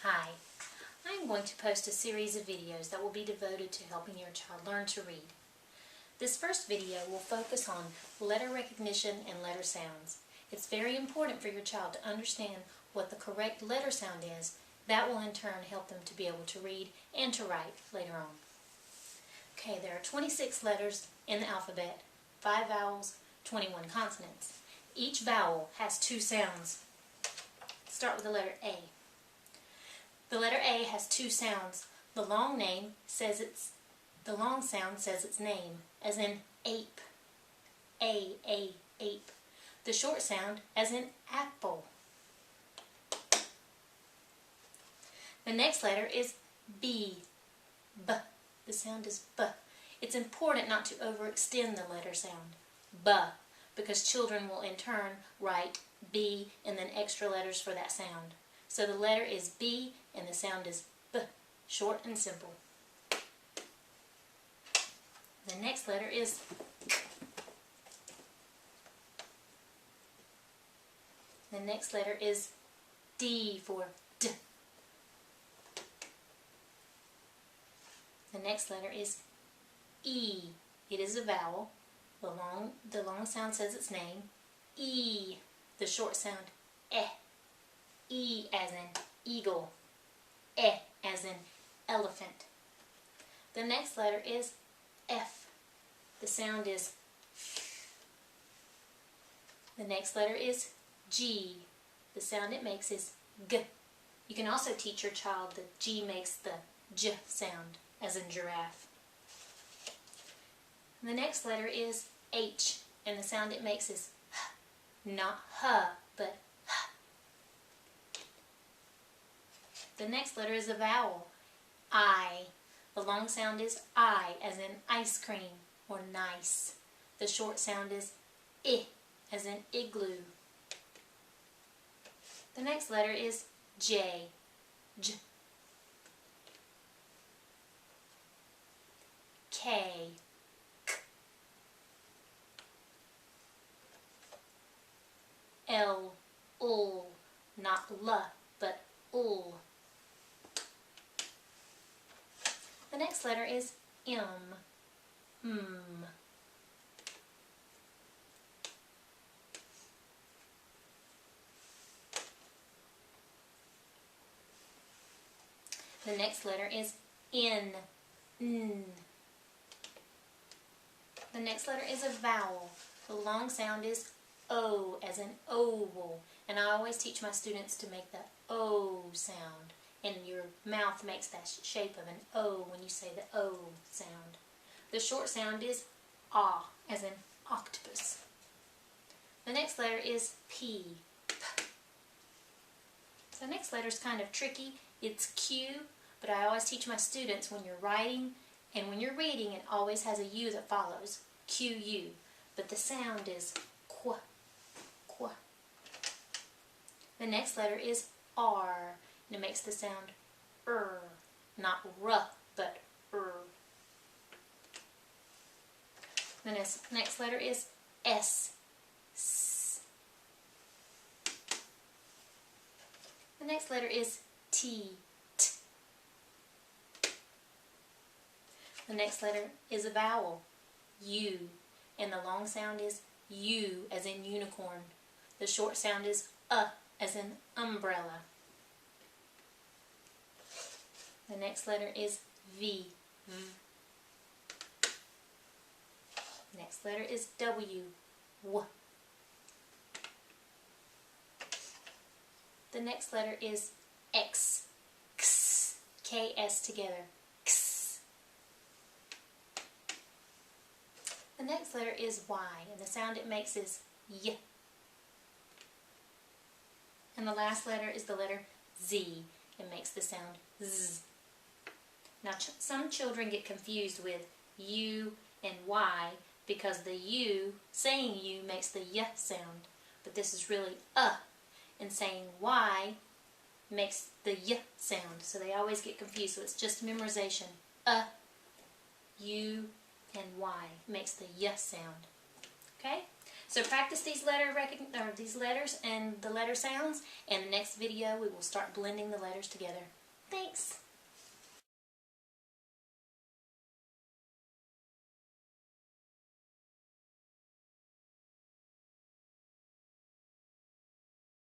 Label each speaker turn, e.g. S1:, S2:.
S1: Hi, I'm going to post a series of videos that will be devoted to helping your child learn to read. This first video will focus on letter recognition and letter sounds. It's very important for your child to understand what the correct letter sound is. That will in turn help them to be able to read and to write later on. Okay, there are 26 letters in the alphabet, 5 vowels, 21 consonants. Each vowel has 2 sounds. Start with the letter A. The letter A has 2 sounds. The long sound says its name, as in ape. Ape. The short sound, as in apple. The next letter is B. B. The sound is B. It's important not to overextend the letter sound, B, because children will in turn write B and then extra letters for that sound. So the letter is B and the sound is B, short and simple. The next letter is K. The next letter is D for D. The next letter is E. It is a vowel. The long sound says its name. E. The short sound, E. E as in eagle. E as in elephant. The next letter is F. The sound is F. The next letter is G. The sound it makes is G. You can also teach your child that G makes the J sound, as in giraffe. And the next letter is H, and the sound it makes is H. Not H, but H. The next letter is a vowel, I. The long sound is I, as in ice cream or nice. The short sound is I, as in igloo. The next letter is J. J. K. K. L. Ul. Not L, but Ul. The next letter is M. The next letter is N. N. The next letter is a vowel. The long sound is O, as in oval. And I always teach my students to make the O sound. And your mouth makes that shape of an O when you say the O sound. The short sound is Ah, as in octopus. The next letter is P. P. So the next letter is kind of tricky. It's Q, but I always teach my students when you're writing and when you're reading, it always has a U that follows. Q-U. But the sound is Qu. Qu. The next letter is R. And it makes the sound not R, but R. The next letter is S. S. The next letter is T. T. The next letter is a vowel, U, and the long sound is U, as in unicorn. The short sound is as in umbrella. The next letter is V. V. Next letter is W. W. The next letter is X. X. K-S together. X. The next letter is Y, and the sound it makes is Y. And the last letter is the letter Z. It makes the sound Z. Now, some children get confused with U and Y because the U, saying U, makes the Y sound. But this is really and saying Y makes the Y sound. So they always get confused. So it's just memorization. U and Y makes the Y sound. Okay? So practice these letters and the letter sounds, and the next video we will start blending the letters together. Thanks!